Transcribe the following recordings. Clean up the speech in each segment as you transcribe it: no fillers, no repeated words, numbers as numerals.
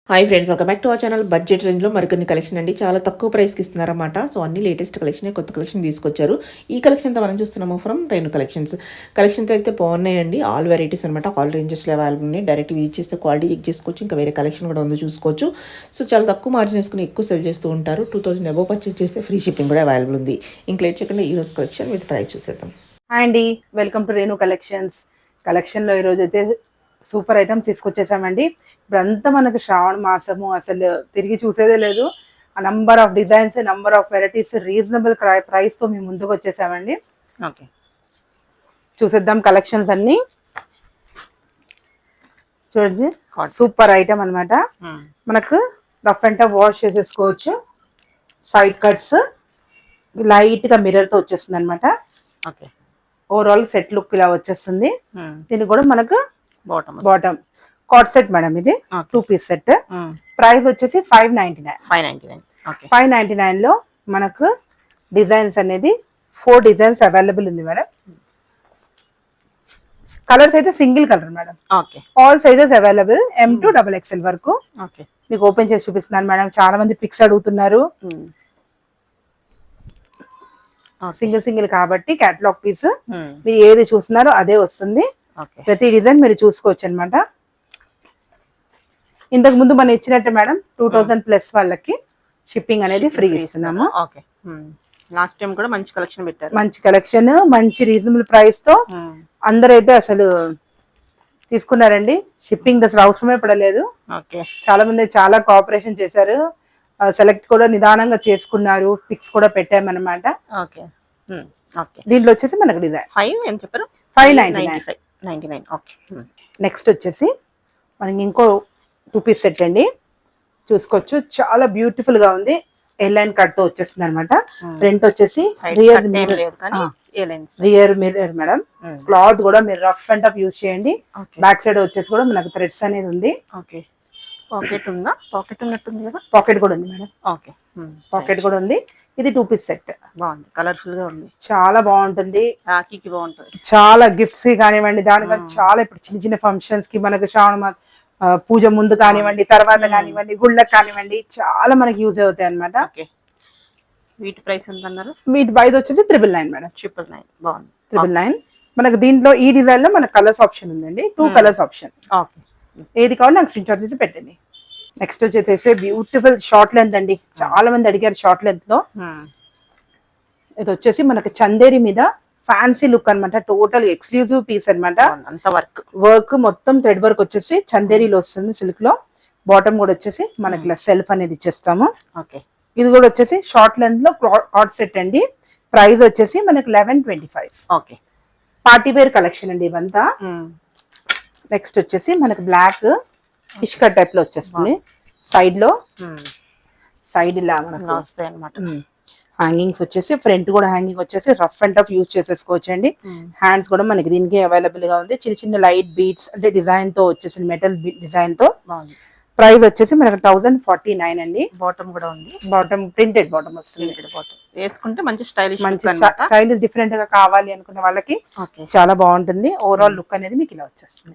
Hi friends, welcome back to our channel. Budget రేంజ్లో మరికొన్ని collection అండి. చాలా తక్కువ ప్రైస్కి ఇస్తున్నారన్నమాట. సో అన్ని లేటెస్ట్ కలెక్షన్, కొత్త కలెక్షన్ తీసుకొచ్చారు. ఈ కలెక్షన్ అంతా మనం చూస్తున్నాము ఫ్రమ్ రేణు కలెక్షన్స్. కలెక్షన్స్ అయితే బాగున్నాయండి. ఆల్ వెరైటీస్ అనమాట. ఆల్ రేంజెస్లో అవైలబుల్ ఉన్నాయి. డైరెక్ట్ విజిట్ చేస్తే క్వాలిటీ చెక్ చేసుకోవచ్చు. ఇంకా వేరే కలెక్షన్ కూడా ఉందో చూసుకోవచ్చు. సో చాలా తక్కువ మార్జిన్ వేసుకుని ఎక్కువ సెల్ చేస్తూ ఉంటారు. 2000 అబోవ్ పర్చేస్ చేస్తే ఫ్రీ షిప్పింగ్ కూడా అవైలబుల్ ఉంది. ఇంకా లేట్ చేయకుండా ఈ రోజు కలెక్షన్ విత్ ప్రైస్ చూసేద్దాం. హాయ్ అండి, వెల్కమ్ టు రేణు కలెక్షన్స్. కలెక్షన్లో ఈరోజు అయితే సూపర్ ఐటమ్స్ తీసుకొచ్చేసామండి. ఇప్పుడంతా మనకు శ్రావణ మాసము, అసలు తిరిగి చూసేదే లేదు. ఆ number of designs, number of varieties, reasonable ప్రైస్తో మేము ముందుకు వచ్చేసామండి. ఓకే, చూసేద్దాం కలెక్షన్స్ అన్ని. చూడండి, సూపర్ ఐటమ్ అనమాట. మనకు రఫ్ అండ్ టఫ్ వాష్ చేసేసుకోవచ్చు. సైడ్ కట్స్ లైట్గా మిర్రర్తో వచ్చేస్తుంది అనమాట. ఓకే, ఓవరాల్ సెట్ లుక్ ఇలా వచ్చేస్తుంది. దీనికి కూడా మనకు బాటమ్ కాట్ సెట్ మేడం. ఇది 2 పీస్ సెట్. ప్రైస్ వచ్చేసి 599 లో మనకు డిజైన్స్ అనేది 4 డిజైన్స్ అవైలబుల్ ఉంది మేడం. కలర్స్ అయితే single colour madam. All sizes available, M to XXL వరకు. మీకు ఓపెన్ చేసి చూపిస్తున్నాను మేడం. చాలా మంది పిక్స్ అడుగుతున్నారు. సింగిల్ కాబట్టి కేటలాగ్ పీస్. మీరు ఏది చూస్తున్నారో అదే వస్తుంది. ప్రతి డిజైన్ మీరు చూసుకోవచ్చు అనమాట. ఇంతకు ముందు మనం ఇచ్చినట్టు మేడం 2000 ప్లస్ వాళ్ళకి షిప్పింగ్ అనేది ఫ్రీ ఇస్తున్నాము. లాస్ట్ టైం కూడా మంచి కలెక్షన్ పెట్టారు. మంచి కలెక్షన్, మంచి రీజనబుల్ ప్రైస్ తో అందరైతే అసలు తీసుకున్నారండి. షిప్పింగ్ అసలు అవసరమే పడలేదు. చాలా మంది చాలా కోఆపరేషన్ చేశారు. సెలెక్ట్ కూడా నిదానంగా చేసుకున్నారు. పిక్స్ కూడా పెట్టామన్నమాట. దీంట్లో వచ్చేసి మనకు డిజైన్ 599. నెక్స్ట్ వచ్చేసి మనకి ఇంకో 2 పీస్ సెట్ అండి. చూసుకోవచ్చు, చాలా బ్యూటిఫుల్ గా ఉంది. ఎయిర్లైన్ కట్ తో వచ్చేస్తుంది అనమాట. ఫ్రంట్ వచ్చేసి రియర్ మిర్రర్ మేడం. క్లాత్ కూడా మీరు రఫ్ అండ్ టఫ్ యూజ్ చేయండి. బ్యాక్ సైడ్ వచ్చేసి కూడా మనకు థ్రెడ్స్ అనేది ఉంది. పాకెట్ కూడా ఉంది మేడం. పాకెట్ కూడా ఉంది. ఇది 2 పీస్ సెట్. బాగుంది, కలర్ఫుల్ గా ఉంది, చాలా బాగుంటుంది. రాఖీకి బాగుంటుంది. చాలా గిఫ్ట్స్ కానివ్వండి, దానికన్నా చాలా ఇప్పుడు చిన్న చిన్న ఫంక్షన్స్ కి, మనకు శ్రావణ పూజ ముందు కానివ్వండి, తర్వాత కానివ్వండి, గుళ్ళకి కానివ్వండి, చాలా మనకి యూజ్ అవుతాయి అనమాట. వీటి ప్రైస్ ఎంత అన్నారు? వీటి ప్రైస్ వచ్చేసి 999 మేడం. 999. బాగుంది, 999. మనకు దీంట్లో ఈ డిజైన్ లో మనకు కలర్స్ ఆప్షన్ ఉందండి. 2 కలర్స్ ఆప్షన్. ఏది కావాలో నాకు స్క్రీన్ షాట్ చేసి పెట్టండి. నెక్స్ట్ వచ్చేసి బ్యూటిఫుల్ షార్ట్ లెంత్ అండి. చాలా మంది అడిగారు షార్ట్ లెంత్ లో. ఇది వచ్చేసి మనకు చందేరి మీద ఫ్యాన్సీ లుక్ అనమాట. టోటల్ ఎక్స్క్లూజివ్ పీస్ అనమాట. వర్క్ మొత్తం థ్రెడ్ వర్క్ వచ్చేసి చందేరిలో వస్తుంది, సిల్క్ లో. బాటమ్ కూడా వచ్చేసి మనకి ఇలా సెల్ఫ్ అనేది ఇచ్చేస్తాము. ఇది కూడా వచ్చేసి షార్ట్ లెంత్ లో కాట్ సెట్ అండి. ప్రైస్ వచ్చేసి మనకి 1125. పార్టీ వేర్ కలెక్షన్ అండి ఇవంతా. నెక్స్ట్ వచ్చేసి మనకి బ్లాక్ ఫిష్ కట్ టైప్ లో వచ్చేస్తుంది. సైడ్ లో సైడ్ ఇలా మనకు వస్తాయి అనమాట. హ్యాంగింగ్స్ వచ్చేసి ఫ్రంట్ కూడా హ్యాంగింగ్ వచ్చేసి రఫ్ అండ్ టఫ్ యూజ్ చేసేసుకోవచ్చు అండి. హ్యాండ్స్ కూడా మనకి దీనికి అవైలబుల్ గా ఉంది. చిన్న చిన్న లైట్ బీట్స్ అంటే డిజైన్ తో వచ్చేసి మెటల్ డిజైన్ తో. ప్రైస్ వచ్చేసి మనకి 1049 అండి. బాటమ్ కూడా ఉంది. బాటమ్ ప్రింటెడ్ బాటమ్ వస్తుంది. వేసుకుంటే మంచి స్టైలిష్, మంచి స్టైలిష్ డిఫరెంట్ గా కావాలి అనుకునే వాళ్ళకి చాలా బాగుంటుంది. ఓవరాల్ లుక్ అనేది మీకు ఇలా వచ్చేస్తుంది.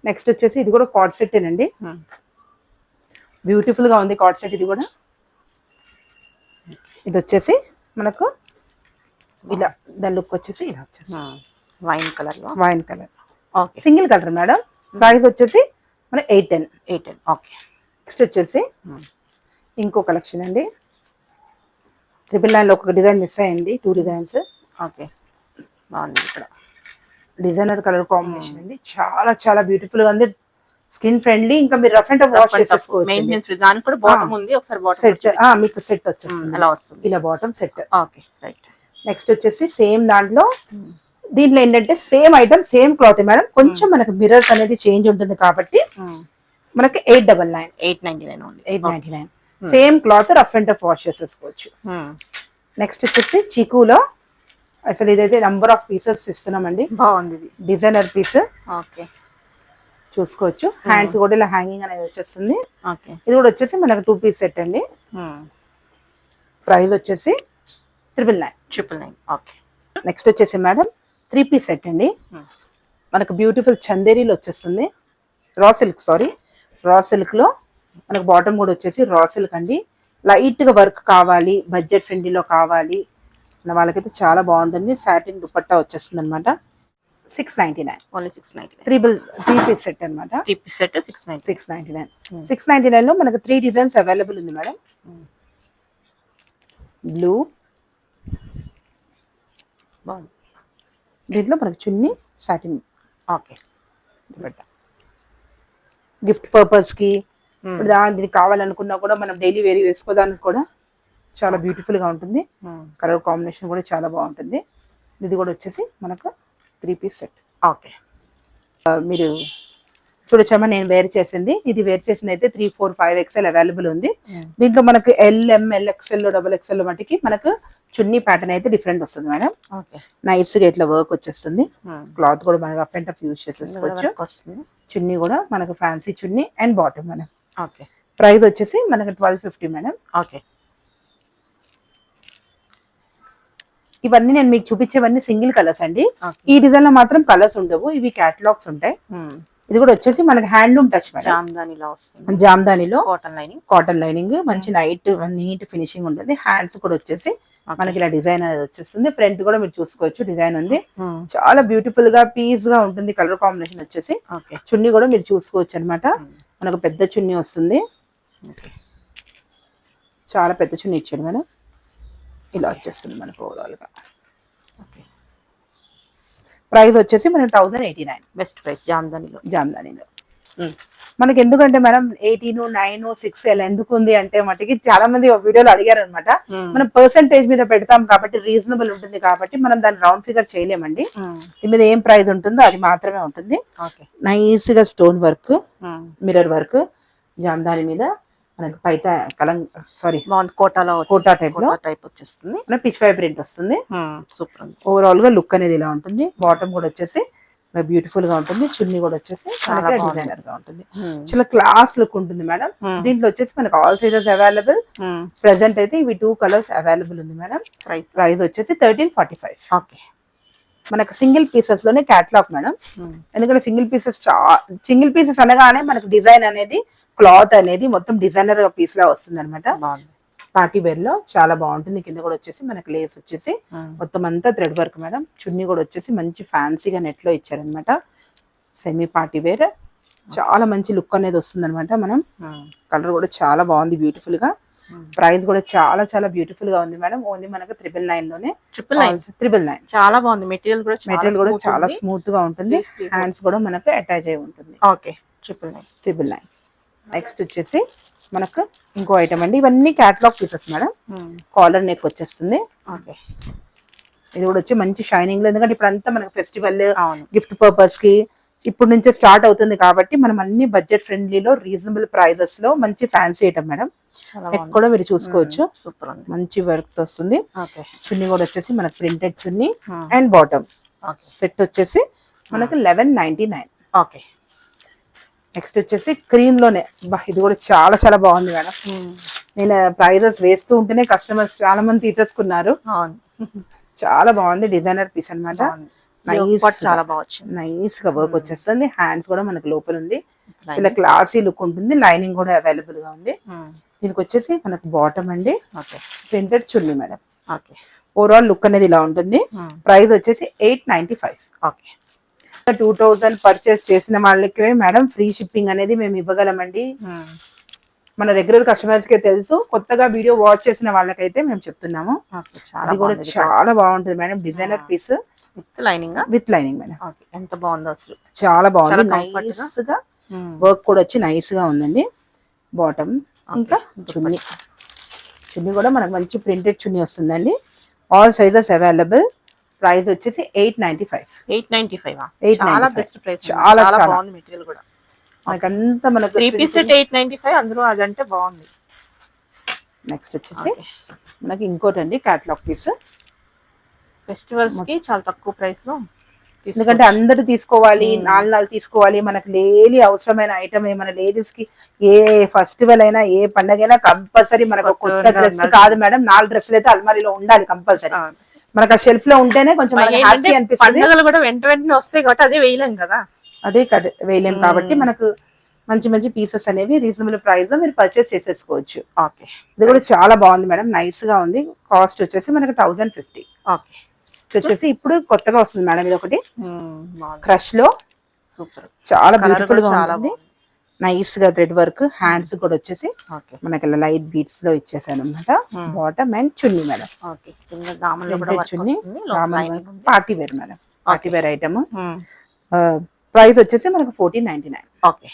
నెక్స్ట్ వచ్చేసి ఇది కూడా కార్డ్ సెట్ ఏనండి. బ్యూటిఫుల్ గా ఉంది కార్డ్ సెట్. ఇది కూడా ఇది వచ్చేసి మనకు ఇలా దాని లుక్ వచ్చేసి ఇలా వచ్చేసి wine colour single colour madam. Price వచ్చేసి మన 810. నెక్స్ట్ వచ్చేసి ఇంకో కలెక్షన్ అండి. 999 లో ఒక డిజైన్ మిస్ అయ్యింది. 2 డిజైన్స్. ఇక్కడ డిజైనర్ కలర్ కాంబినేషన్ అండి. చాలా చాలా బ్యూటిఫుల్ గా ఉంది. Skin friendly. ఇంకా మీరు రఫ్ అండ్ టఫ్ వాష్ చేసేసుకోవచ్చు. సెట్ మీకు సెట్ వచ్చేస్తుంది ఇలా బాటమ్ సెట్. నెక్స్ట్ వచ్చేసి సేమ్ దాంట్లో దీంట్లో ఏంటంటే same item same cloth madam. కొంచెం మనకు మిర్రర్స్ అనేది చేంజ్ ఉంటుంది కాబట్టి మనకి 899. Same cloth rough and tough wash చేసేసుకోవచ్చు. నెక్స్ట్ వచ్చేసి చీకులో అసలు ఇదైతే నంబర్ ఆఫ్ పీసెస్ ఇస్తున్నామండి. బాగుంది, డిజైనర్ పీస్. చూసుకోవచ్చు. హ్యాండ్స్ కూడా ఇలా హ్యాంగింగ్ అనేది వచ్చేస్తుంది. ఇది కూడా వచ్చేసి మనకు 2 పీస్ సెట్ అండి. ప్రైస్ వచ్చేసి 999. నెక్స్ట్ వచ్చేసి మేడం 3 పీస్ సెట్ అండి. మనకు బ్యూటిఫుల్ చందేరీలో వచ్చేస్తుంది. రా సిల్క్ లో మనకు బాటమ్ కూడా వచ్చేసి రాసిల్ కండి, లైట్ గా వర్క్ కావాలి, బడ్జెట్ ఫ్రెండ్లీలో కావాలి అన్న వాళ్ళకైతే చాలా బాగుంటుంది. సాటిన్ దుపట్టా వచ్చేస్తుంది అనమాట. 699 ఓన్లీ 699. త్రీ పీస్ సెట్ అనమాట. 3 పీస్ సెట్ 699. 699. 699 లో మనకు 3 డిజైన్స్ అవైలబుల్ ఉంది మేడం. బ్లూ, బాగుంది. దీంట్లో మనకు చున్నీ satin okay. Dupatta. Gift purpose కి దీనికి కావాలనుకున్నా కూడా మనం డైలీ వేరీ వేసుకోవడానికి కూడా చాలా బ్యూటిఫుల్ గా ఉంటుంది. కలర్ కాంబినేషన్ కూడా చాలా బాగుంటుంది. ఇది కూడా వచ్చేసి మనకు 3 పీస్ సెట్. ఓకే. మీరు చూడొచ్చమ్మా, నేను వేర్ చేసింది, ఇది వేర్ చేసింది అయితే 3, 4, 5 XL అవైలబుల్ ఉంది. దీంట్లో మనకు LM, LXL, XXL మటుకి మనకు చున్నీ ప్యాటర్న్ అయితే డిఫరెంట్ వస్తుంది మేడం. నైస్ గా ఇట్లా వర్క్ వచ్చేస్తుంది. క్లాత్ కూడా మనం రఫ్ అండ్ టఫ్ యూజ్ చేసేసుకోవచ్చు. చున్నీ కూడా మనకు fancy chunni and bottom madam. Price వచ్చేసి మనకు 1250 మేడం. ఓకే. ఇవన్నీ నేను మీకు చూపించేవన్నీ సింగిల్ కలర్స్ అండి. ఈ డిజైన్ లో మాత్రం కలర్స్ ఉండవు, ఇవి క్యాటలాగ్స్ ఉంటాయి. ఇది కూడా వచ్చేసి మనకి హ్యాండ్లూమ్ టచ్ మేడం. జామ్దానిలో కాటన్ లైనింగ్, మంచి నీట్ ఫినిషింగ్ ఉంటుంది. హ్యాండ్స్ కూడా వచ్చేసి మనకి ఇలా డిజైన్ అనేది వచ్చేస్తుంది. ఫ్రంట్ కూడా మీరు చూసుకోవచ్చు, డిజైన్ ఉంది. చాలా బ్యూటిఫుల్ గా పీస్ గా ఉంటుంది. కలర్ కాంబినేషన్ వచ్చేసి చున్నీ కూడా మీరు చూసుకోవచ్చు అనమాట. మనకు పెద్ద చున్నీ వస్తుంది, చాలా పెద్ద చున్నీ ఇచ్చాడు మేడం. ఇలా వచ్చేస్తుంది మనకు ఓవరాల్ గా. ప్రైస్ వచ్చేసి మనకి 1089. బెస్ట్ ప్రైస్ జామ్దానిలో. మనకి ఎందుకంటే మేడం 18, 9, 6L ఎందుకు ఉంది అంటే మటుకి చాలా మంది వీడియోలో అడిగారు అనమాట. మనం పర్సెంటేజ్ మీద పెడతాం కాబట్టి రీజనబుల్ ఉంటుంది కాబట్టి మనం దాన్ని రౌండ్ ఫిగర్ చేయలేమండి. దీని మీద ఏం ప్రైస్ ఉంటుందో అది మాత్రమే ఉంటుంది. నైస్ గా stone work, mirror work, Jamdani మీద మనకి పైతా కోటా టైప్ లో వచ్చేస్తుంది. పిచ్ పై ప్రింట్ వస్తుంది. సూపర్. ఓవరాల్ గా లుక్ అనేది ఇలా ఉంటుంది. బాటమ్ కూడా వచ్చేసి బ్యూటిఫుల్ గా ఉంటుంది. చున్నీ కూడా వచ్చేసి డిజైనర్ గా ఉంటుంది. చాలా క్లాస్ లుక్ ఉంటుంది మేడం. దీంట్లో వచ్చేసి మనకు ఆల్ సైజెస్ అవైలబుల్. ప్రెసెంట్ అయితే ఇవి 2 కలర్స్ అవైలబుల్ ఉంది మేడం. ప్రైస్ వచ్చేసి 1345. మనకు సింగిల్ పీసెస్ లోనే క్యాటలాగ్ మేడం. ఎందుకంటే సింగిల్ పీసెస్ అనగానే మనకు డిజైన్ అనేది, క్లాత్ అనేది మొత్తం డిజైనర్ పీస్ లా వస్తుంది అనమాట. పార్టీ వేర్ లో చాలా బాగుంటుంది. కింద కూడా వచ్చేసి మనకి లేస్ వచ్చేసి మొత్తం అంతా థ్రెడ్ వర్క్ మేడం. చున్నీ కూడా వచ్చేసి మంచి ఫ్యాన్సీగా నెట్ లో ఇచ్చారనమాట. సెమీ పార్టీ వేర్, చాలా మంచి లుక్ అనేది వస్తుంది అనమాట. మనం కలర్ కూడా చాలా బాగుంది, బ్యూటిఫుల్ గా. ప్రైస్ కూడా చాలా చాలా బ్యూటిఫుల్ గా ఉంది మేడం. ఓన్లీ మనకు 999 లోనే. 999 చాలా బాగుంది. మెటీరియల్ కూడా చాలా స్మూత్ గా ఉంటుంది. హ్యాండ్స్ కూడా మనకు అటాచ్ అయి ఉంటుంది. ఓకే. 999. నెక్స్ట్ వచ్చేసి మనకు ఇంకో ఐటమ్ అండి. ఇవన్నీ catalogue pieces madam. Collar neck వచ్చేస్తుంది. ఇది కూడా వచ్చి మంచి షైనింగ్ లో, ఎందుకంటే ఇప్పుడు అంతా మనకు ఫెస్టివల్ గిఫ్ట్ పర్పస్ కి ఇప్పుడు నుంచే స్టార్ట్ అవుతుంది కాబట్టి మనం అన్ని బడ్జెట్ ఫ్రెండ్లీలో రీజనబుల్ ప్రైజెస్ లో మంచి ఫ్యాన్సీ ఐటమ్ మేడం. నెక్ కూడా మీరు చూసుకోవచ్చు, మంచి వర్క్ తో వస్తుంది. చున్నీ కూడా వచ్చేసి మనకు printed chunni and bottom set వచ్చేసి మనకు 1199. ఓకే. నెక్స్ట్ వచ్చేసి క్రీమ్ లోనే, ఇది కూడా చాలా చాలా బాగుంది మేడం. నేను ప్రైజెస్ వేస్తూ ఉంటేనే కస్టమర్స్ చాలా మంది తీసేసుకున్నారు. చాలా బాగుంది, డిజైనర్ పీస్ అనమాట. నైస్ గా వర్క్ వచ్చేస్తుంది. హ్యాండ్స్ కూడా మనకు లోపల ఉంది, చాలా క్లాసీ లుక్ ఉంటుంది. లైనింగ్ కూడా అవైలబుల్ గా ఉంది. దీనికి వచ్చేసి మనకు బాటమ్ అండి, ప్రింటెడ్ చున్నీ మేడం. ఓవరాల్ లుక్ అనేది ఇలా ఉంటుంది. ప్రైస్ వచ్చేసి 895. 2000 పర్చేస్ చేసిన వాళ్ళకి మేడం ఫ్రీ షిప్పింగ్ అనేది మేము ఇవ్వగలమండి. మన రెగ్యులర్ కస్టమర్స్ కే తెలుసు, కొత్తగా వీడియో వాచ్ చేసిన వాళ్ళకైతే మేము చెప్తున్నాము. అది కూడా చాలా బాగుంటుంది madam. Designer piece with lining madam. ఎంత బాగుందో అసలు, చాలా బాగుంది. నైస్ గా వర్క్ కూడా వచ్చి నైస్ గా ఉందండి. బాటమ్ ఇంకా చున్నీ కూడా మనకు మంచి ప్రింటెడ్ చున్నీ వస్తుందండి. All sizes available. ప్రైస్ వచ్చేసి 895. 895. చాలా బెస్ట్ ప్రైస్. చాలా చాలా బాగుంది మెటీరియల్ కూడా. మనకంతా మనకు 3 పీస్ సెట్ 895, అందులో అదంటే బాగుంది. నెక్స్ట్ వచ్చేసి మనకి ఇంకోటి అండి క్యాటలాగ్ పీస్. ఫెస్టివల్స్ కి చాలా తక్కువ ప్రైస్ లో, ఎందుకంటే అందరూ తీసుకోవాలి, 4 తీసుకోవాలి. మనకు డైలీ అవసరమైన ఐటమ్ ఏమైనా లేడీస్ కి ఏ ఫెస్టివల్ అయినా ఏ పండగ అయినా కంపల్సరీ మనకు కొత్త డ్రెస్ కాదు మేడం, 4 డ్రెస్సులు అయితే అల్మారీలో ఉండాలి కంపల్సరీ. మనకు ఆ షెల్ఫ్ లో ఉంటేనే కొంచెం హ్యాపీ అనిపిస్తుంది. పండుగలు కూడా వెంటనే వస్తాయి కాబట్టి అదే వేయలేం కదా, అదే వేయలేం కాబట్టి మనకు మంచి మంచి పీసెస్ అనేవి రీజనబుల్ ప్రైస్ లో మీరు పర్చేస్ చేసేసుకోవచ్చు. ఓకే. ఇది కూడా చాలా బాగుంది మేడం, నైస్ గా ఉంది. కాస్ట్ వచ్చేసి మనకి 1050. ఓకే. ఇది వచ్చేసి ఇప్పుడు కొత్తగా వస్తుంది మేడం, ఇది ఒకటి బాగుంది. క్రష్ లో సూపర్. చాలా Colour బ్యూటిఫుల్ గా కూడా చాలా ఉంటుంది. బాగుంది. నైస్ గా థ్రెడ్ వర్క్, హ్యాండ్స్ కూడా వచ్చేసి ఓకే. మనకి ఇలా లైట్ బీట్స్ లో ఇచ్చేసాను అనమాట. Bottom and chunni madam, okay. కింద దామన్లో కూడా వర్క్ చున్నీ, వస్తుంది. లోపల lining ఉంది. Party wear madam, party Okay. Wear item. మ్మ్. ప్రైస్ వచ్చేసి మనకు 1499. ఓకే.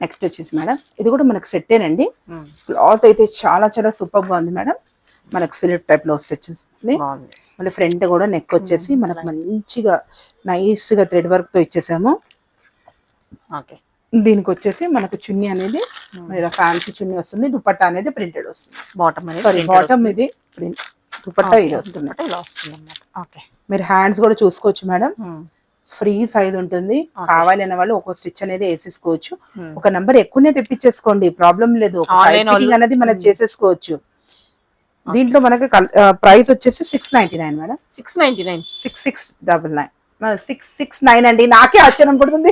నెక్స్ట్ వచ్చేసి మేడం ఇది కూడా మనకు సెట్టేనండి. మ్మ్. క్లాత్ అయితే చాలా చాలా సూపర్ గా ఉంది మేడం. మనకు సిల్క్ టైప్ లో వచ్చేసింది. బాగుంది. మళ్ళీ ఫ్రంట్ కూడా నెక్ వచ్చేసి మనకు మంచిగా నైస్ గా థ్రెడ్ వర్క్ తో ఇచ్చేసాము. ఓకే. దీనికి వచ్చేసి మనకు చున్నీ అనేది ఇలా ఫ్యాన్సీ చున్నీ వస్తుంది. దుపట్టా అనేది ప్రింటెడ్ వస్తుంది. బాటమ్ అనేది సారీ, printed బాటమ్ వస్తుంది. ఇది ప్రింట్, దుపట్టా ఇది వస్తుంది. దుపట్టా ఇలా వస్తుంది అన్నమాట. ఓకే. మీరు హ్యాండ్స్ కూడా చూసుకోవచ్చు మేడం, మ్మ్. ఫ్రీ సైజ్ ఉంటుంది. కావాలి అన్న వాళ్ళు ఒక స్టిచ్ అనేది వేసేసుకోవచ్చు. మ్మ్. ఒక నంబర్ ఎక్కువనే తెప్పించేసుకోండి, ప్రాబ్లం లేదు. ఒక Online సైడ్ ఫిట్టింగ్ అనేది మనం మ్మ్. చేసేసుకోవచ్చు. దీంట్లో మనకి ప్రైస్ వచ్చేసి 699 మేడం. 699. 6699, 669 అండి. నాకే ఆశ్చర్యం పడుతుంది.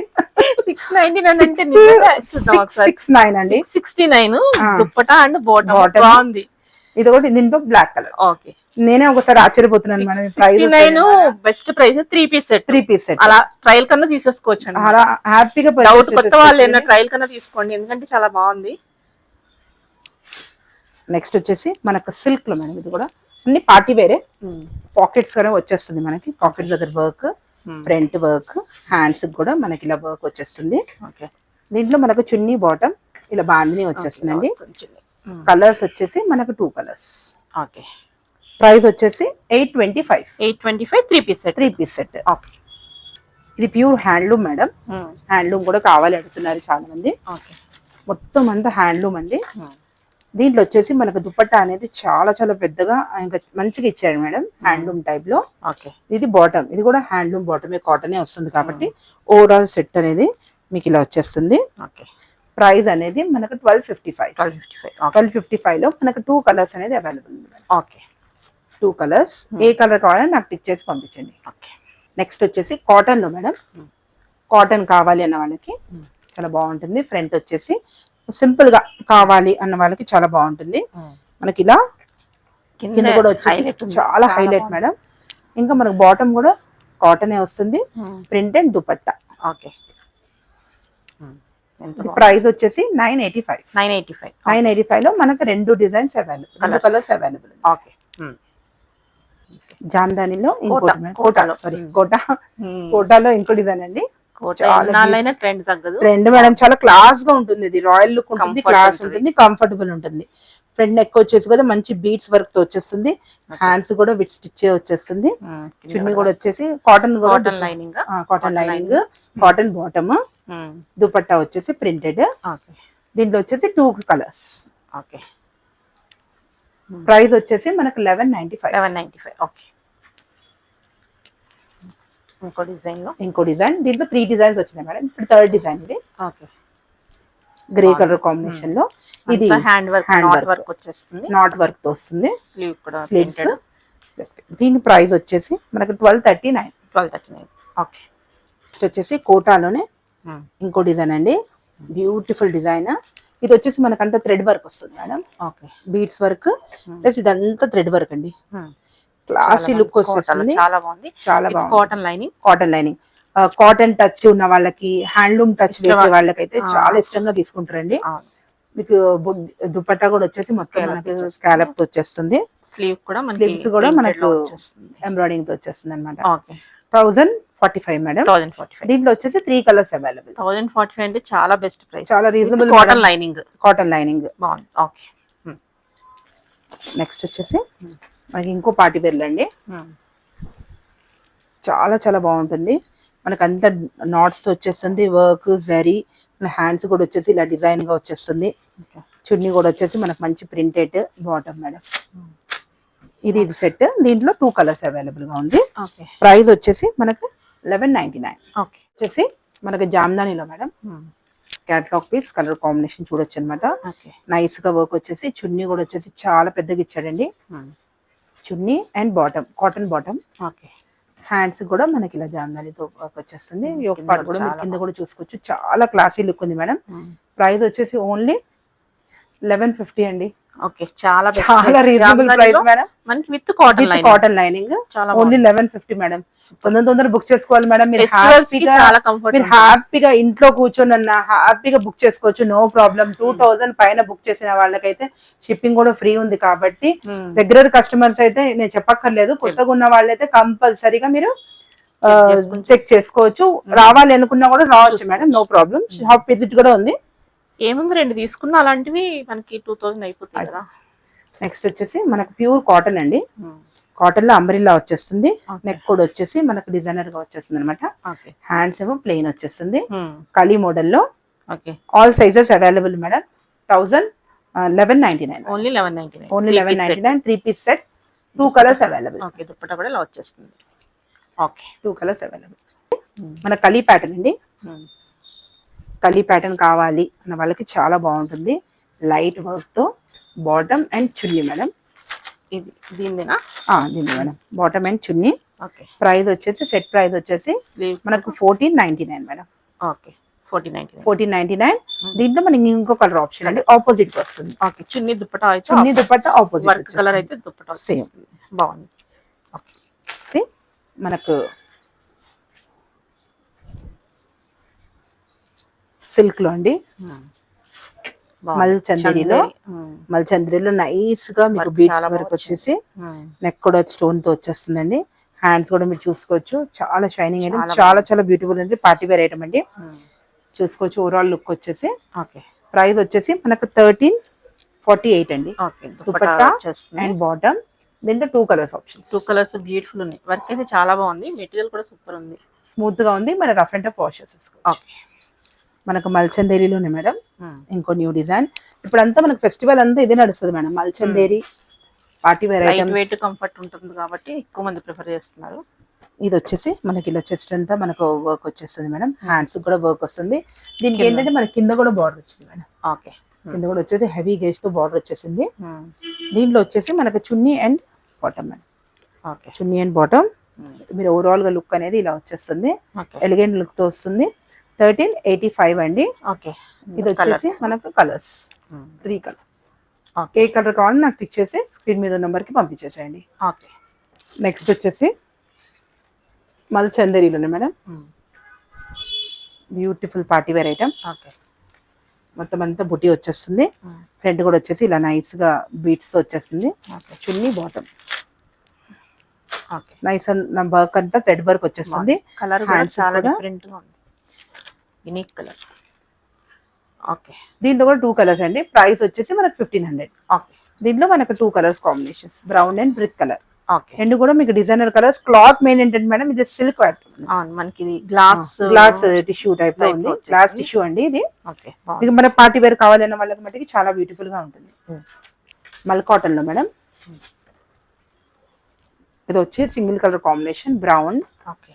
699 అంటే నిజంగా చూద్దాం ఒకసారి. 669 అండి. 669 ఆ. Dupatta and bottom Bottom. బాగుంది. ఇది ఒకటి, దీంట్లో బ్లాక్ కలర్. ఓకే. నేనే ఒకసారి ఆశ్చర్యపోతున్నాను madam. Price 69 best price. 3 piece set. 3 piece set అలా ట్రయల్ కన్నా తీసేసుకోవచ్చు అండి. అలా హ్యాపీగా డౌట్ కొత్త వాళ్ళు ఏమైనా ట్రయల్ కన్నా తీసుకోండి, ఎందుకంటే చాలా బాగుంది. నెక్స్ట్ వచ్చేసి మనకు సిల్క్ లో మేడం, ఇది కూడా అన్ని పార్టీ వేరే. పాకెట్స్ కూడా వచ్చేస్తుంది మనకి, పాకెట్స్ దగ్గర వర్క్, ఫ్రంట్ వర్క్, హ్యాండ్స్ కూడా మనకి ఇలా వర్క్ వచ్చేస్తుంది. ఓకే. దీంట్లో మనకు చున్నీ బాటమ్ ఇలా బాందిని వచ్చేస్తుందండి. కలర్స్ వచ్చేసి మనకు 2 కలర్స్. ఓకే. ప్రైస్ వచ్చేసి 825. 825 3 piece set. 3 piece set. Okay. ఇది ప్యూర్ హ్యాండ్లూమ్ మేడం. హ్యాండ్లూమ్ కూడా కావాలి అడుగుతున్నారు చాలా మంది. ఓకే. మొత్తం అంతా హ్యాండ్లూమ్ అండి. దీంట్లో వచ్చేసి మనకు దుపట్టా అనేది చాలా చాలా పెద్దగా ఇంకా మంచిగా ఇచ్చారు మేడం, హ్యాండ్లూమ్ టైప్ లో. ఓకే. ఇది బాటమ్, ఇది కూడా హ్యాండ్లూమ్ బాటమే, కాటనే వస్తుంది కాబట్టి ఓవరాల్ సెట్ అనేది మీకు ఇలా వచ్చేస్తుంది. ఓకే. ప్రైస్ అనేది మనకు 1255. 1255. ఓకే. 1255 లో మనకు 2 కలర్స్ అనేది అవైలబుల్ ఉంది మేడం. ఓకే. 2 కలర్స్, ఏ కలర్ కావాలని నాకు టిక్ చేసి పంపించండి. ఓకే. నెక్స్ట్ వచ్చేసి కాటన్ లో మేడం, కాటన్ కావాలి అన్న వాళ్ళకి చాలా బాగుంటుంది. ఫ్రంట్ వచ్చేసి సింపుల్ గా కావాలి అన్న వాళ్ళకి చాలా బాగుంటుంది. మనకి ఇలా కింద కూడా వచ్చేసి highlight ఉంది. చాలా హైలైట్ మేడం. ఇంకా మనకు బాటమ్ కూడా కాటనే వస్తుంది, print and dupatta. Okay. Price వచ్చేసి 985. 985. 985 లో మనకు 2 designs available, 2 colours available. Okay. జామ్దానిలో ఇంకోటి కోటా. మేడం, కోటాలో సారీ కోటాలో ఇంకో డిజైన్ అండి. చాలా ట్రెండ్ తగ్గదు. ట్రెండ్ మేడం, చాలా క్లాస్ గా ఉంటుంది. ఇది రాయల్ లుక్ ఉంటుంది, Comfort క్లాస్ ఉంటుంది. ఉంటుంది, కంఫర్టబుల్ ఉంటుంది. ఫ్రంట్ నెక్ వచ్చేసి కూడా మంచి బీట్స్ వర్క్ తో వచ్చేస్తుంది. హ్యాండ్స్ కూడా విత్ స్టిచ్ వచ్చేస్తుంది. చున్నీ కూడా వచ్చేసి కాటన్ కూడా, cotton lining. Cotton lining, cotton bottom, dupatta వచ్చేసి ప్రింటెడ్. ఓకే. దీంట్లో వచ్చేసి 2 కలర్స్. ఓకే. ప్రైస్ వచ్చేసి మనకు 1195. 1195. ఓకే. ఇంకో డిజైన్ లో ఇంకో డిజైన్, దీంట్లో 3 డిజైన్స్ వచ్చినాయి మేడం. ఇప్పుడు 3rd డిజైన్ ఇది, ఓకే. గ్రే కలర్ కాంబినేషన్ లో. ఇది hand work, hand not work, work వచ్చేస్తుంది. నాట్ వర్క్ తో వస్తుంది. స్లీవ్ కూడా స్లీవ్స్. printed. దీని ప్రైస్ వచ్చేసి మనకు 1239. 1239. ఓకే. నెక్స్ట్ వచ్చేసి కోటాలోనే ఇంకో డిజైన్ అండి, బ్యూటిఫుల్ డిజైన్. ఇది వచ్చేసి మనకంతా థ్రెడ్ వర్క్ వస్తుంది madam, okay. Beads work plus ఇదంతా థ్రెడ్ వర్క్ అండి. క్లాసీ లుక్ వచ్చేస్తుంది, చాలా బాగుంది. చాలా బాగుంది. Cotton lining. Cotton lining, cotton touch ఉన్న వాళ్ళకి, హ్యాండ్లూమ్ టచ్ వేసే వాళ్ళకైతే చాలా ఇష్టంగా తీసుకుంటారండి. మీకు దుపట్టా కూడా వచ్చేసి మొత్తం మనకి స్కాలప్ తో వచ్చేస్తుంది. స్లీవ్ కూడా స్లీవ్స్ కూడా మనకు ఎంబ్రాయిడింగ్ తో వచ్చేస్తుంది అనమాట. ఓకే. 1045 మేడం. 1045. దీంట్లో వచ్చేసి 3 కలర్స్ అవైలబుల్. 1045 అంటే చాలా బెస్ట్ ప్రైస్. చాలా reasonable. Cotton lining, cotton lining బాగుంది. ఓకే. నెక్స్ట్ వచ్చేసి మనకి ఇంకో పార్టీ వేర్లు అండి, చాలా చాలా బాగుంటుంది. మనకు అంత నాట్స్ తో వచ్చేస్తుంది, వర్క్ జరీ, మన హ్యాండ్స్ కూడా వచ్చేసి ఇలా డిజైన్ గా వచ్చేస్తుంది. చున్నీ కూడా వచ్చేసి మనకు మంచి ప్రింటెడ్ బాటమ్ మేడం. ఇది సెట్, దీంట్లో 2 కలర్స్ అవైలబుల్ గా ఉంది. ఓకే. ప్రైస్ వచ్చేసి మనకు 1199. ఓకే. వచ్చేసి మనకు జామ్దానిలో madam catalogue piece, colour combination చూడొచ్చు అనమాట. ఓకే. నైస్ గా వర్క్ వచ్చేసి, చున్నీ కూడా వచ్చేసి చాలా పెద్దగా ఇచ్చాడండి. చున్నీ and bottom, cotton bottom, okay. Hands కూడా మనకి ఇలా జాందానితో వర్క్ వచ్చేస్తుంది. యోక్ కింద పార్ట్ కూడా మీరు చాలా కింద కూడా చూసుకోవచ్చు. చాలా క్లాసీ లుక్ ఉంది మేడం. ప్రైస్ వచ్చేసి ఓన్లీ 1150 అండి. ఓకే, చాలా చాలా రీజనబుల్ ప్రైస్ మేడం. మనకి with cotton with cotton lining చాలా ఓన్లీ 1150 మేడం. తొందర బుక్ చేసుకోవాలి మేడం. మీరు Festivals కి హ్యాపీగా చాలా కంఫర్ట్ మీరు హ్యాపీగా ఇంట్లో కూర్చొని అన్న హ్యాపీగా బుక్ చేసుకోవచ్చు. No problem. 2000 పైన బుక్ చేసిన వాళ్ళకైతే షిప్పింగ్ కూడా ఫ్రీ ఉంది కాబట్టి రెగ్యులర్ కస్టమర్స్ అయితే నేను చెప్పక్కర్లేదు. కొత్తగా ఉన్న వాళ్ళైతే కంపల్సరీగా మీరు చెక్ చేసుకోవచ్చు. రావాలి అనుకున్నా కూడా రావచ్చు madam. No problem. Shop visit కూడా ఉంది. ఏముంది, 2 తీసుకున్నా అలాంటివి మనకి 2000 అయిపోతాయి కదా. నెక్స్ట్ వచ్చేసి మనకు ప్యూర్ కాటన్ అండి. కాటన్ లో అంబ్రిల్లా వచ్చేస్తుంది. నెక్ కూడా వచ్చేసి మనకు డిజైనర్ గా వచ్చేస్తుంది అనమాట. ఓకే, హ్యాండ్స్ ఏమో ప్లెయిన్ వచ్చేస్తుంది. కలీ మోడల్లో okay, all sizes available madam. 1199 only 1199. Only 1199. 3 piece set, 2 colours available. Okay, dupatta కూడా ఇలా వచ్చేస్తుంది. Okay, 2 colours available. మన కలీ ప్యాటర్న్ అండి. కలీ ప్యాటర్న్ కావాలి అన్న వాళ్ళకి చాలా బాగుంటుంది. లైట్ వర్క్ తో బాటమ్ అండ్ చున్నీ మేడం. ఇది దీనిదేనా? దీన్ని మేడం బాటమ్ అండ్ చున్నీ. ఓకే, ప్రైస్ వచ్చేసి సెట్ ప్రైస్ వచ్చేసి స్లీవ్ మనకు 1499 మేడం. ఓకే, 1499. 1499. దీంట్లో మనకి ఇంకో కలర్ ఆప్షన్ అండి, ఆపోజిట్ వస్తుంది. ఓకే, చున్నీ దుప్పట్టా అయితే చున్నీ దుపట్టా ఆపోజిట్ వర్క్ కలర్ అయితే దుప్పట్టా సేమ్ బాగుంది. ఓకే, మనకు సిల్క్ లో అండి. మల్చందరిలో నైస్ గా మీకు బీడ్స్ వర్క్ వచ్చేసి నెక్ కూడా స్టోన్ తో వచ్చేస్తుందండి. హ్యాండ్స్ కూడా మీరు చూసుకోవచ్చు. చాలా షైనింగ్ ఐటమ్, చాలా చాలా బ్యూటిఫుల్ ఉంది. పార్టీ వేర్ ఐటమ్ అండి. చూసుకోవచ్చు. ఓవరాల్ లుక్ వచ్చేసి ప్రైస్ వచ్చేసి మనకు 1348 అండి. Dupatta and bottom. దీంట్లో 2 కలర్స్ ఆప్షన్స్. 2 కలర్స్ బ్యూటిఫుల్ ఉన్నాయి. వర్క్ అయితే చాలా బాగుంది. మెటీరియల్ కూడా సూపర్ ఉంది. స్మూత్ గా ఉంది. మన రఫ్ అండ్ టఫ్ వాష్ చేసుకోవచ్చు. ఓకే, మనకు మల్చందేరిలోనే మేడం ఇంకో న్యూ డిజైన్. ఇప్పుడు అంతా మనకు ఫెస్టివల్ అంతా ఇదే నడుస్తుంది మేడం. మల్చందేరి party wear items. Weight comfort ఉంటుంది కాబట్టి ఎక్కువ మంది ప్రిఫర్ చేస్తున్నారు. ఇది వచ్చేసి మనకి ఇలా చెస్ట్ అంతా మనకు వర్క్ వచ్చేస్తుంది మేడం. హ్యాండ్స్ కూడా వర్క్ వస్తుంది. దీనికి ఏంటంటే మన కింద కూడా బార్డర్ వచ్చింది మేడం. ఓకే, కింద కూడా వచ్చేసి హెవీ గేజ్ తో బార్డర్ వచ్చేసింది. దీంట్లో వచ్చేసి మనకు చున్నీ అండ్ బాటమ్ మేడం. ఓకే, చున్నీ అండ్ బాటమ్. మీరు ఓవరాల్ గా లుక్ అనేది ఇలా వచ్చేస్తుంది. ఎలిగెంట్ లుక్ తో వస్తుంది. 1385 అండి. ఓకే, ఇది వచ్చేసి మనకు కలర్స్ 3 కలర్. ఏ కలర్ కావాలని నాకు టిక్ చేసి స్క్రీన్ మీద నెంబర్ కి పంపించేసేయండి. ఓకే, నెక్స్ట్ వచ్చేసి మల్చందరిలోనే madam beautiful party wear item. Okay, మొత్తం అంతా బుట్టి వచ్చేస్తుంది. ఫ్రంట్ కూడా వచ్చేసి ఇలా నైస్ గా బీట్స్ తో వచ్చేస్తుంది. చున్నీ బాటమ్ నైస్ వర్క్ అంతా థ్రెడ్ వర్క్ వచ్చేస్తుంది. కలర్ కూడా చాలా డిఫరెంట్ గా ఉంది. Unique colour. ఓకే, దీంట్లో కూడా 2 కలర్స్ అండి. ప్రైస్ వచ్చేసి మనకు 1500. ఓకే, దీంట్లో మనకు 2 colours combinations, brown and brick colour. Okay, రెండు కూడా మీకు డిజైనర్ కలర్స్. క్లాత్ మెయిన్ ఏంటంటే మేడం ఇది సిల్క్ మనకి ఇది గ్లాస్ టిష్యూ టైప్ లో ఉంది. గ్లాస్ టిష్యూ అండి ఇది. ఓకే, మీకు మన పార్టీ వేర్ కావాలన్న వాళ్ళకి మట్టికి చాలా బ్యూటిఫుల్ గా ఉంటుంది. మల్ కాటన్ లో మేడం. ఇది వచ్చి single colour combination brown. Okay,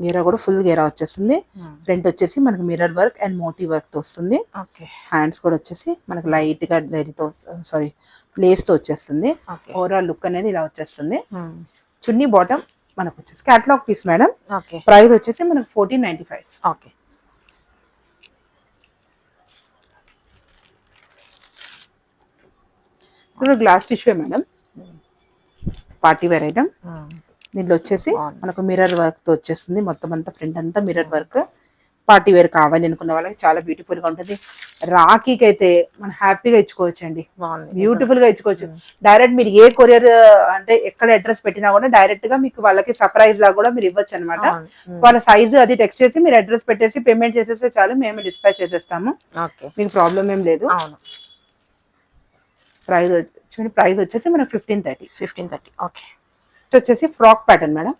గేరా కూడా ఫుల్ గేరా వచ్చేస్తుంది. ఫ్రంట్ వచ్చేసి మనకు మిర్రర్ వర్క్ అండ్ మోతీ వర్క్ తో వస్తుంది. ఓకే, హ్యాండ్స్ కూడా వచ్చేసి మనకు లైట్ గా లేస్ తో వచ్చేస్తుంది. ఓవరాల్ లుక్ అనేది ఇలా వచ్చేస్తుంది. చున్నీ బాటమ్ మనకు వచ్చేసి catalogue piece madam. Okay, price వచ్చేసి మనకు 1495. ఓకే, ఇప్పుడు glass tissue madam. Party wear item. దీంట్లో వచ్చేసి మనకు మిర్రర్ వర్క్ తో వచ్చేస్తుంది. మొత్తం అంతా ఫ్రంట్ అంతా మిర్రర్ వర్క్. పార్టీ వేర్ కావాలి అనుకున్న వాళ్ళకి చాలా బ్యూటిఫుల్ గా ఉంటుంది. రాఖీకి అయితే మనం హ్యాపీగా ఇచ్చుకోవచ్చు అండి. బ్యూటిఫుల్ గా ఇచ్చుకోవచ్చు. డైరెక్ట్ మీరు ఏ కొరియర్ అంటే ఎక్కడ అడ్రస్ పెట్టినా కూడా డైరెక్ట్ గా మీకు వాళ్ళకి సర్ప్రైజ్ లా కూడా మీరు ఇవ్వచ్చు అనమాట. వాళ్ళ సైజు అది టెక్స్ట్ చేసి మీరు అడ్రస్ పెట్టేసి పేమెంట్ చేసేస్తే చాలు, మేము డిస్పాచ్ చేసేస్తాము. మీకు ప్రాబ్లం ఏం లేదు. ప్రైస్ వచ్చేసి మనకు 1530. ఓకే, వచ్చేసి ఫ్రాక్ ప్యాటర్న్ మేడం.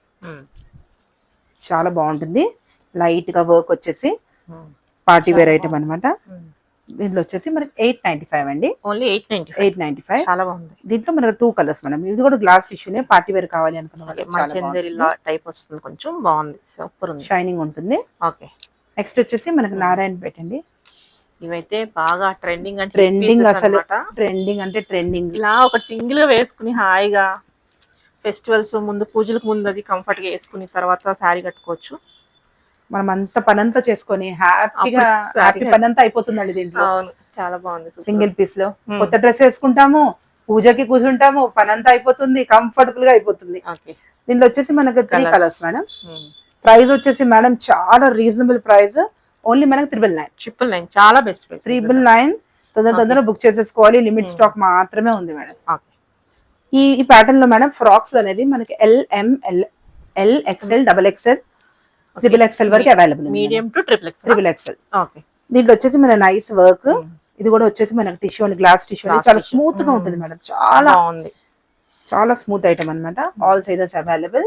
చాలా బాగుంటుంది. లైట్ గా వర్క్ వచ్చేసి పార్టీ వేర్ ఐటమ్ అనమాట. దీంట్లో వచ్చేసి మనకి 895 అండి. ఓన్లీ 895. చాలా బాగుంది. దీంట్లో మనకు 2 కలర్స్ మేడం. ఇది కూడా గ్లాస్ టిష్యూనే. పార్టీ వేర్ కావాలి అనుకున్న వాళ్ళకి చాలా టైప్ వస్తుంది. కొంచెం బాగుంది. సూపర్ ఉంది. షైనింగ్ ఉంటుంది. ఓకే, నెక్స్ట్ వచ్చేసి మనకు నారాయణపేట అండి. ఇవైతే బాగా ట్రెండింగ్ అంటే ట్రెండింగ్ అసలు ట్రెండింగ్ అంటే ట్రెండింగ్. ఇలా ఒక సింగిల్ గా వేసుకుని హాయిగా ఫెస్టివల్స్ ముందు, పూజలకు ముందు అది కంఫర్ట్ గా వేసుకుని తర్వాత శారీ కట్టుకోవచ్చు. మనం అంత పనంతా చేసుకొని హ్యాపీగా అప్పుడు హ్యాపీ saree పనంతా అయిపోతుందండి దీంట్లో. అవును, చాలా బాగుంది. super. సింగిల్ పీస్ లో Hmm. కొత్త డ్రెస్ వేసుకుంటాము, పూజకి కూర్చుంటాము, పనంతా అయిపోతుంది, కంఫర్టబుల్ గా అయిపోతుంది. ఓకే. దీంట్లో వచ్చేసి మనకు 3 Colours. Colours madam. ప్రైస్ వచ్చేసి మేడం చాలా రీజనబుల్ ప్రైస్, ఓన్లీ మనకు 999. 999 చాలా బెస్ట్ ప్రైస్. 999 తొందర బుక్ చేసేసుకోవాలి, లిమిట్ స్టాక్ మాత్రమే ఉంది మేడం. ఓకే. ఈ ప్యాటర్న్ లో మేడం ఫ్రాక్స్ అనేది మనకి L XL double XL triple XL వరకు అవైలబుల్ ఉంది. Medium to triple XL. Okay. దీంట్లో వచ్చేసి మన నైస్ వర్క్, ఇది కూడా వచ్చేసి మనకి tissue and glass tissue Glass చాలా tissue. స్మూత్ గా ఉంటుంది మేడం, చాలా బాగుంది. చాలా స్మూత్ ఐటమ్ అన్నమాట. All sizes available.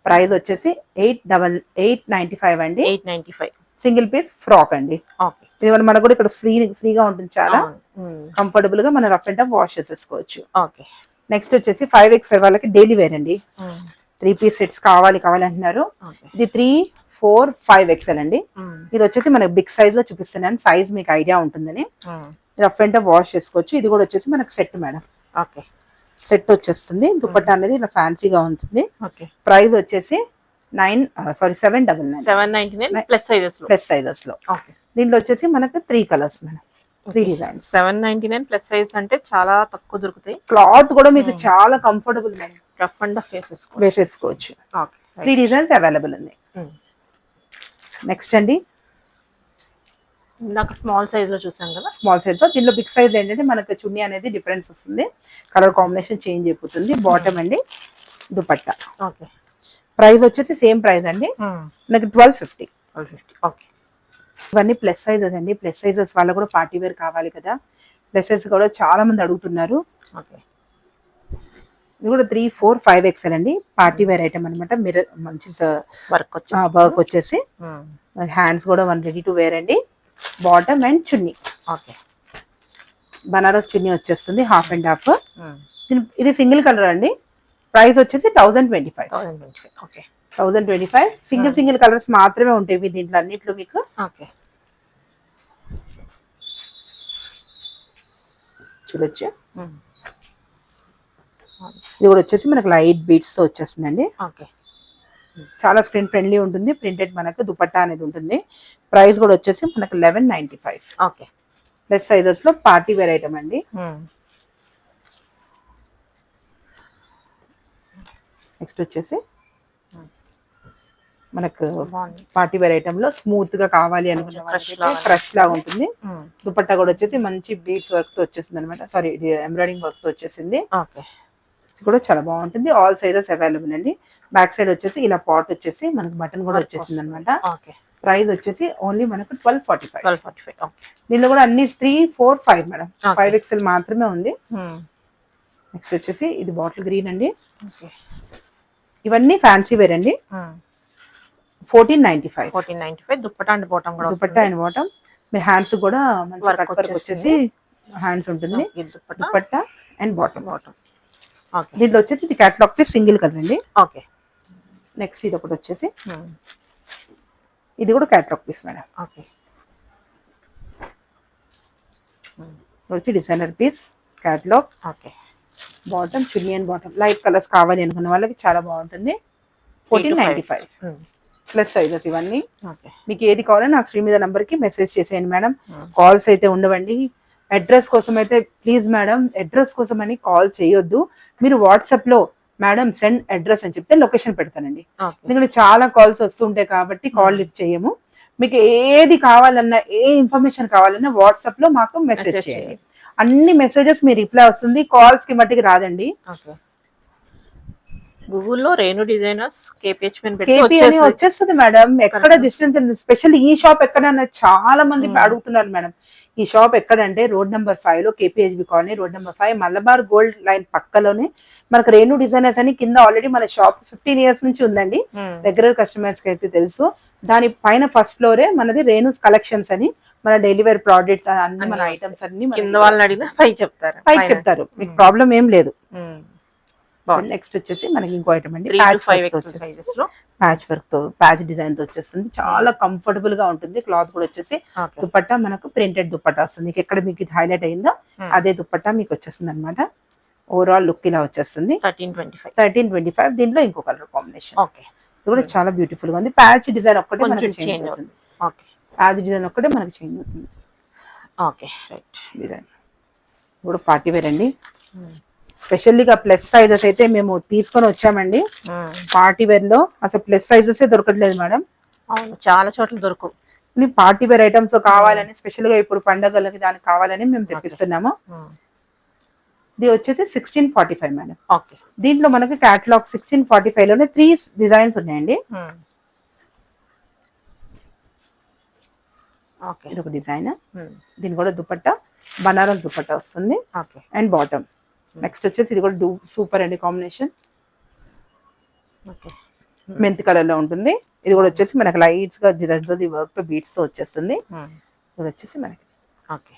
ప్రైస్ వచ్చేసి 895 అండి. 895. సింగిల్ పీస్ ఫ్రాక్ అండి. ఓకే. ఇది మనకు కూడా ఇక్కడ ఫ్రీగా ఉంటుంది, చాలా కంఫర్టబుల్ గా మనం రఫ్ అండ్ టఫ్ వాష్ చేసేసుకోవచ్చు. ఓకే. నెక్స్ట్ వచ్చేసి 5XL వాళ్ళకి డైలీ వేర్ అండి. 3 పీస్ సెట్స్ కావాలి అంటున్నారు. ఇది 3, 4, 5XL అండి. ఇది వచ్చేసి మనకి బిగ్ సైజ్ లో చూపిస్తున్నాను, సైజ్ మీకు ఐడియా ఉంటుందని. రఫ్ అండ్ టఫ్ వాష్ చేసుకోవచ్చు. ఇది కూడా వచ్చేసి మనకి సెట్ మేడం. ఓకే. సెట్ వచ్చేస్తుంది. దుపట్టా అనేది ఇలా ఫ్యాన్సీగా ఉంటుంది. ఓకే. ప్రైస్ వచ్చేసి 799 799 ప్లస్ సైజెస్ లో. ప్లస్ సైజెస్ లో. ఓకే. దీంట్లో వచ్చేసి మనకు 3 colours madam, 3 designs. 799 plus size అంటే చాలా తక్కువ దొరుకుతాయి. క్లాత్ కూడా మీకు చాలా comfortable madam, rough and tough వేసేసుకోవచ్చు. ఓకే. 3 డిజైన్స్ అవైలబుల్ ఉంది. నెక్స్ట్ అండి నాకు స్మాల్ సైజ్ లో చూసాం కదా, స్మాల్ సైజ్ తో. దీనిలో బిగ్ సైజ్ ఏంటంటే మనకు చున్నీ అనేది డిఫరెన్స్ వస్తుంది, కలర్ కాంబినేషన్ చేంజ్ అయిపోతుంది. బాటమ్ అండి, దుపట్టా. ఓకే. ప్రైస్ వచ్చేసి సేమ్ ప్రైస్ అండి, మనకి 1250. ఓకే. ఇవన్నీ ప్లస్ సైజెస్ అండి. ప్లస్ సైజెస్ వాళ్ళకు కూడా పార్టీ వేర్ కావాలి కదా, ప్లస్ సైజ్ కూడా చాలా మంది అడుగుతున్నారు. ఓకే. ఇది కూడా 3, 4, 5XL అండి. పార్టీ వేర్ ఐటమ్ అనమాట. మిర్రర్ మంచి వర్క్ వచ్చేసి హ్యాండ్స్ కూడా రెడీ టు వేర్ అండి. బాటమ్ అండ్ చున్నీ. ఓకే. బనారస్ చున్నీ వచ్చేస్తుంది, హాఫ్ అండ్ హాఫ్. ఇది సింగిల్ కలర్ అండి. ప్రైస్ వచ్చేసి 1025. ఓకే. 1025. సింగిల్ కలర్స్ మాత్రమే ఉంటాయి దీంట్లో అన్నిట్లో మీకు. ఓకే. చూడొచ్చు. ఇది కూడా వచ్చేసి మనకు లైట్ బీట్స్ తో వచ్చేస్తుందండి. ఓకే. చాలా స్క్రీన్ ఫ్రెండ్లీ ఉంటుంది. ప్రింటెడ్ మనకు దుపట్టా అనేది ఉంటుంది. ప్రైస్ కూడా వచ్చేసి మనకు 1195. ఓకే. ప్లస్ సైజెస్ లో పార్టీ వేర్ ఐటమ్ అండి. నెక్స్ట్ వచ్చేసి మనకు పార్టీ వేర్ ఐటమ్ లో స్మూత్ గా కావాలి అనుకున్న వాళ్ళకి ఫ్రెష్ లాగా ఉంటుంది. దుపట్టా కూడా వచ్చేసి మంచి బీడ్స్ వర్క్ తో వచ్చేసింది అనమాట, సారీ ఎంబ్రాయిడింగ్ వర్క్ తో వచ్చేసింది. ఓకే. కూడా చాలా బాగుంటుంది. ఆల్ సైజెస్ అవైలబుల్ అండి. బ్యాక్ సైడ్ వచ్చేసి ఇలా పాట్ వచ్చేసి మనకు బటన్ కూడా వచ్చేసింది అనమాట. ప్రైస్ వచ్చేసి ఓన్లీ మనకు 1245. దీనిలో కూడా అన్ని 3, 4, 5 మేడం. 5XL మాత్రమే ఉంది. నెక్స్ట్ వచ్చేసి ఇది బాటిల్ గ్రీన్ అండి. ఇవన్నీ ఫ్యాన్సీ వేర్ అండి. 1495. దుపట్టా అండ్ బాటమ్ కూడా. Dupatta and bottom. మీ హ్యాండ్స్ కూడా మంచి కట్ వర్క్ వచ్చేసి హ్యాండ్స్ ఉంటుంది. Dupatta and bottom. దీంట్లో వచ్చేసి ఇది క్యాటలాగ్ పీస్ సింగిల్ కలర్ అండి. ఓకే. నెక్స్ట్ ఇది ఒకటి వచ్చేసి ఇది కూడా క్యాటలాగ్ పీస్ మేడం. ఓకే. వచ్చి designer piece catalogue. Okay. Bottom chunni and bottom light colours కావాలి అనుకున్న వాళ్ళకి చాలా బాగుంటుంది. 1495. ప్లస్ సైజెస్ ఇవన్నీ. మీకు ఏది కావాలో నాకు స్క్రీన్ మీద నంబర్ కి మెసేజ్ చేసేయండి మేడం. కాల్స్ అయితే ఉండవండి. అడ్రస్ కోసం అయితే ప్లీజ్ మేడం, అడ్రస్ కోసం అని కాల్ చేయొద్దు. మీరు వాట్సాప్ లో మేడం సెండ్ అడ్రస్ అని చెప్తే లొకేషన్ పెడతానండి. ఎందుకంటే చాలా కాల్స్ వస్తుంటాయి కాబట్టి కాల్ లిఫ్ట్ చేయము. మీకు ఏది కావాలన్నా, ఏ ఇన్ఫర్మేషన్ కావాలన్నా వాట్సాప్ లో మాకు మెసేజ్ చేయండి. అన్ని మెసేజెస్ మీ రిప్లై వస్తుంది, కాల్స్ కి మట్టికి రాదండి. గూగుల్లో రేణు డిజైనర్స్ కేపీ అని వచ్చేస్తుంది మేడం. ఎక్కడ డిస్టెన్స్, స్పెషల్ ఈ షాప్ ఎక్కడన్నా చాలా మంది అడుగుతున్నారు మేడం. ఈ షాప్ ఎక్కడంటే రోడ్ నెంబర్ 5 లో KPHB colony, road number 5 Malabar Gold lane పక్కలోనే మనకు రేణు డిజైనర్స్ అని కింద ఆల్రెడీ మన షాప్ 15 years నుంచి ఉందండి. రెగ్యులర్ కస్టమర్స్ కి అయితే తెలుసు. దాని పైన ఫస్ట్ ఫ్లోరే మనది రేణుస్ కలెక్షన్స్ అని, మన డైలీ వేర్ ప్రోడక్ట్స్ అన్ని మన ఐటమ్స్ అన్ని కింద వాళ్ళని అడిగినా పై చెప్తారు. మీకు ప్రాబ్లం ఏం లేదు. నెక్స్ట్ వచ్చేసి మనకి ఇంకో ఐటమ్ అండి, ప్యాచ్ వర్క్ తో ప్యాచ్ డిజైన్ తో వచ్చేస్తుంది. చాలా కంఫర్టబుల్ గా ఉంటుంది. క్లాత్ కూడా వచ్చేసి దుపట్టా మనకు ప్రింటెడ్ దుపట్టా వస్తుంది. ఎక్కడ మీకు ఇది హైలైట్ అయిందో అదే దుపట్టా మీకు వచ్చేస్తుంది అనమాట. ఓవరాల్ లుక్ ఇలా వచ్చేస్తుంది. 1325. 1325. దీంట్లో ఇంకో కలర్ కాంబినేషన్. ఓకే, ఇది కూడా చాలా బ్యూటిఫుల్ గా ఉంది. ప్యాచ్ డిజైన్ ఒక్కటే కొంచెం మనకి చేంజ్ చేంజ్ అవుతుంది. అవుతుంది. ఓకే ప్యాచ్ డిజైన్ ఒక్కటే మనకి చేంజ్ అవుతుంది. Okay right. డిజైన్ కూడా పార్టీ వేర్ అండి. స్పెషల్లీగా ప్లస్ సైజెస్ అయితే మేము తీసుకొని వచ్చామండి. పార్టీ వేర్ లో అసలు ప్లస్ సైజెస్ దొరకట్లేదు మేడం. అవును, చాలా చోట్ల దొరకవు. పార్టీ వేర్ ఐటమ్స్ కావాలని స్పెషల్ గా ఇప్పుడు పండగలకి దానికి కావాలని మేము తెప్పిస్తున్నాము. ఇది వచ్చేసి 1645 మేడం. ఓకే, దీంట్లో మనకి క్యాటలాగ్ 1645 లోనే 3 డిజైన్స్ ఉన్నాయండి. ఓకే, ఇది ఒక డిజైన్. దీని కూడా దుపట్టా బనారస్ దుపట్టా వస్తుంది. Okay, and bottom. నెక్స్ట్ వచ్చేసి ఇది కూడా సూపర్ అండి కాంబినేషన్. ఓకే, మెంతి కలర్ లో ఉంటుంది. ఇది కూడా వచ్చేసి మనకి లైట్స్ గా జరీ వర్క్ తో బీట్స్ తో వచ్చేస్తుంది. ఇది వచ్చేసి మనకి ఓకే,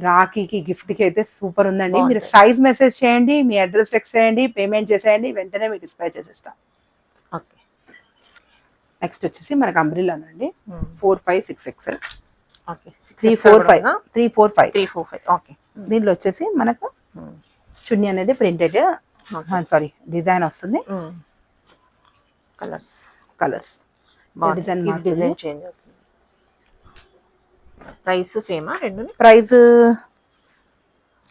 రాఖీకి గిఫ్ట్ కి అయితే సూపర్ ఉందండి. మీరు సైజ్ మెసేజ్ చేయండి, మీ అడ్రస్ టెక్స్ట్ చేయండి, పేమెంట్ చేసేయండి, వెంటనే మీకు డిస్పాచ్ చేసేస్తాం. ఓకే. నెక్స్ట్ వచ్చేసి మనకి అంబ్రిల్లా అండి. 4, 5, 6 XL. ఓకే, 3, 4, 5. 3, 4, 5. 3, 4, 5. ఓకే. దీంట్లో వచ్చేసి మనకు చున్నీ అనేది ప్రింటెడ్ సారీ డిజైన్ వస్తుంది. కలర్స్ డిజైన్ డిజైన్ చేంజ్ అవుతుంది. ప్రైస్ సేమా రెండు? ప్రైస్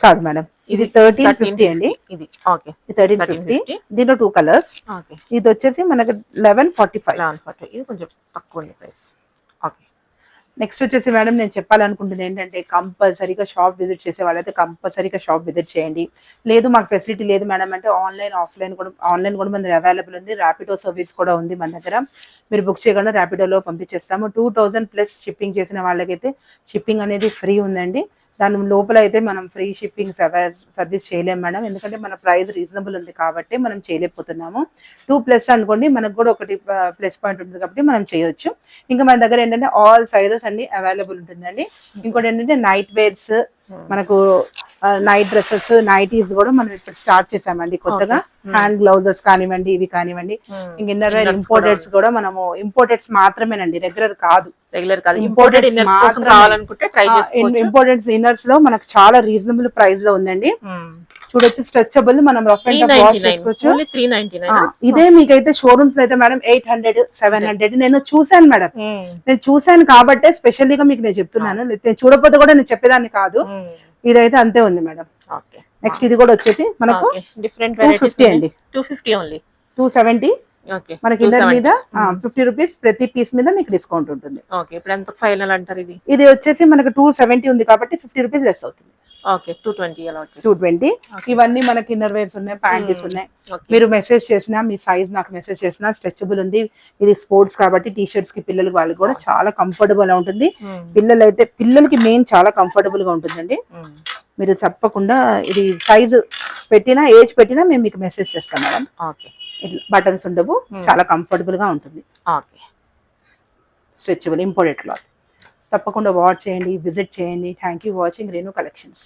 కాదు మేడం, ఇది 1350 అండి. ఇది ఓకే, 1350. దీంట్లో 2 కలర్స్. ఓకే, ఇది వచ్చేసి మనకి 1145. ఇది కొంచెం తక్కువ ఉంది ప్రైస్. ఓకే. నెక్స్ట్ వచ్చేసి మేడం నేను చెప్పాలనుకుంటుంది ఏంటంటే కంపల్సరీగా షాప్ విజిట్ చేసే వాళ్ళైతే కంపల్సరీగా షాప్ విజిట్ చేయండి. లేదు మాకు ఫెసిలిటీ లేదు మేడం అంటే ఆన్లైన్ కూడా మన దగ్గర అవైలబుల్ ఉంది. ర్యాపిడో సర్వీస్ కూడా ఉంది మన దగ్గర. మీరు బుక్ చేయకుండా ర్యాపిడోలో పంపించేస్తాము. 2000 ప్లస్ షిప్పింగ్ చేసిన వాళ్ళకైతే షిప్పింగ్ అనేది ఫ్రీ ఉందండి. దాని లోపల అయితే మనం ఫ్రీ షిప్పింగ్ సర్వీస్ చేయలేము మేడం, ఎందుకంటే మన ప్రైస్ రీజనబుల్ ఉంది కాబట్టి మనం చేయలేకపోతున్నాము. 2+ అనుకోండి, మనకు కూడా ఒకటి ప్లస్ పాయింట్ ఉంటుంది కాబట్టి మనం చేయొచ్చు. ఇంకా మన దగ్గర ఏంటంటే ఆల్ సైజెస్ అన్ని అవైలబుల్ ఉంటుందండి. ఇంకోటి ఏంటంటే నైట్ వేర్స్, మనకు నైట్ డ్రెస్సెస్, నైటీస్ కూడా మనం ఇప్పుడు స్టార్ట్ చేసామండి కొత్తగా. హ్యాండ్ గ్లౌజెస్ కానివ్వండి, ఇవి కానివ్వండి. ఇంక ఇన్నర్ వేర్ ఇంపోర్టెడ్స్ కూడా మనము ఇంపోర్టెడ్స్ మాత్రమేనండి, రెగ్యులర్ కాదు. ఇంపోర్టెడ్స్ ఇన్నర్స్ లో మనకు చాలా రీజనబుల్ ప్రైస్ లో ఉందండి. చూడొచ్చు, స్ట్రెచబుల్, మనం రఫ్ అండ్ టఫ్ వాష్ చేసుకోవచ్చు. ఇదే మీకైతే షోరూమ్స్ అయితే మేడం 800, 700 నేను చూసాను మేడం. నేను చూసాను కాబట్టే స్పెషల్లీ గా మీకు నేను చెప్తున్నాను. నేను చూడకపోతే కూడా నేను చెప్పేదాన్ని కాదు. ఇదైతే అంతే ఉంది మేడం. నెక్స్ట్ ఇది కూడా వచ్చేసి మనకు 250 అండి. 250 ఓన్లీ. 270 మనకి ఇన్నర్ మీద 50 రూపీస్ ప్రతి పీస్ మీద మీకు డిస్కౌంట్ ఉంటుంది. ఓకే, ఇప్పుడు ఎంత ఫైనల్ అంటారు? ఇది వచ్చేసి మనకు 270 ఉంది కాబట్టి 50 రూపీస్ లెస్ అవుతుంది. ఓకే, 220 అలా వచ్చేసి 220. ఇవన్నీ మనకి ఇన్నర్ వేర్స్ ఉన్నాయి, ప్యాంటీస్ ఉన్నాయి. మీరు మెసేజ్ చేసినా, మీ సైజ్ నాకు మెసేజ్ చేసినా స్ట్రెచబుల్ ఉంది. ఇది స్పోర్ట్స్ కాబట్టి టీ షర్ట్స్ కి పిల్లలకి వాళ్ళకి కూడా చాలా కంఫర్టబుల్ గా ఉంటుంది. పిల్లలకి మెయిన్ చాలా కంఫర్టబుల్ గా ఉంటుందండి. మీరు తప్పకుండా ఇది సైజ్ పెట్టినా, ఏజ్ పెట్టినా మేము మీకు మెసేజ్ చేస్తాం మేడం. బటన్స్ ఉండవు, చాలా కంఫర్టబుల్ గా ఉంటుంది. Stretchable imported cloth. తప్పకుండా వాచ్ చేయండి, విజిట్ చేయండి. Thank you watching Renu collections.